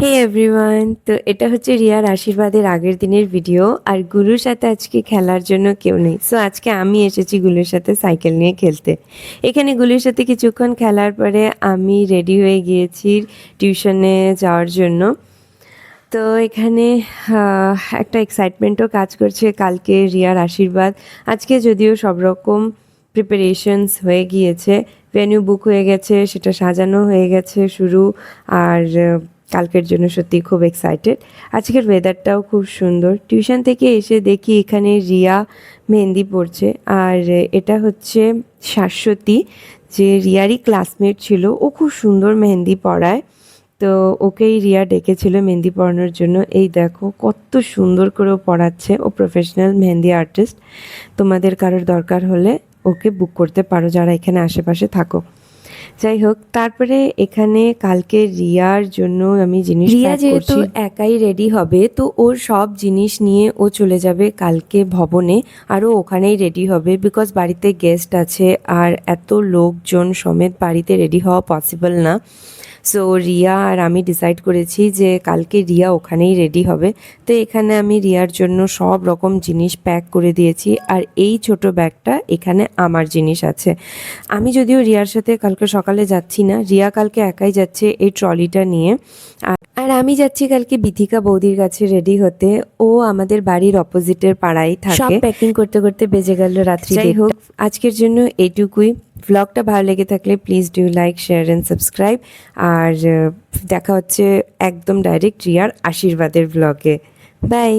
হে everyone, তো এটা হচ্ছে রিয়ার আশীর্বাদের আগের দিনের ভিডিও। আর গুলুর সাথে আজকে খেলার জন্য কেউ নেই, সো আজকে আমি এসেছি গুলুর সাথে সাইকেল নিয়ে খেলতে। এখানে গুলুর সাথে কিছুক্ষণ খেলার পরে আমি রেডি হয়ে গিয়েছি টিউশনে যাওয়ার জন্য। তো এখানে একটা এক্সাইটমেন্টও কাজ করছে, কালকে রিয়ার আশীর্বাদ। আজকে যদিও সব রকম প্রিপারেশনস হয়ে গিয়েছে, ভেন্যু বুক হয়ে গেছে, সেটা সাজানো হয়ে গেছে শুরু। আর কালকের জন্য সত্যি খুব এক্সাইটেড। আজকের ওয়েদারটাও খুব সুন্দর। টিউশন থেকে এসে দেখি এখানে রিয়া মেহেন্দি পড়ছে। আর এটা হচ্ছে শাশ্বতী, যে রিয়ারই ক্লাসমেট ছিল। ও খুব সুন্দর মেহেন্দি পড়ায়, তো ওকেই রিয়া ডেকেছিল মেহেন্দি পড়ানোর জন্য। এই দেখো কত সুন্দর করে ও পড়াচ্ছে। ও প্রফেশনাল মেহেন্দি আর্টিস্ট। তোমাদের কারোর দরকার হলে ওকে বুক করতে পারো, যারা এখানে আশেপাশে থাকো। যাই হোক, তারপরে এখানে কালকে রিয়ার জন্য আমি জিনিস রিয়া প্যাক যেহেতু করছি। একাই রেডি হবে, তো ওর সব জিনিস নিয়ে ও চলে যাবে কালকে ভবনে। আর ও ওখানেই রেডি হবে, বিকজ বাড়িতে গেস্ট আছে আর এত লোকজন সমেত বাড়িতে রেডি হওয়া পসিবল না। সো রিয়া আর আমি ডিসাইড করেছি যে কালকে রিয়া ওখানেই রেডি হবে। তো এখানে আমি রিয়ার জন্য সব রকম জিনিস প্যাক করে দিয়েছি। আর এই ছোট ব্যাগটা, এখানে আমার জিনিস আছে। আমি যদিও রিয়ার সাথে কালকে সকালে যাচ্ছি না, রিয়া কালকে একাই যাচ্ছে এই ট্রলিটা নিয়ে। আর আমি যাচ্ছি কালকে বিথিকা বৌদির কাছে রেডি হতে। ও আমাদের বাড়ির অপোজিটের পাড়ায় থাকে। সব প্যাকিং করতে করতে বেজে গেল রাত্রি। যাই হোক, আজকের জন্য এইটুকুই। ব্লগটা ভালো লেগে থাকলে please do like, share and subscribe. আর দেখা হচ্ছে একদম ডাইরেক্ট রিয়ার আশীর্বাদের ব্লগে। বাই।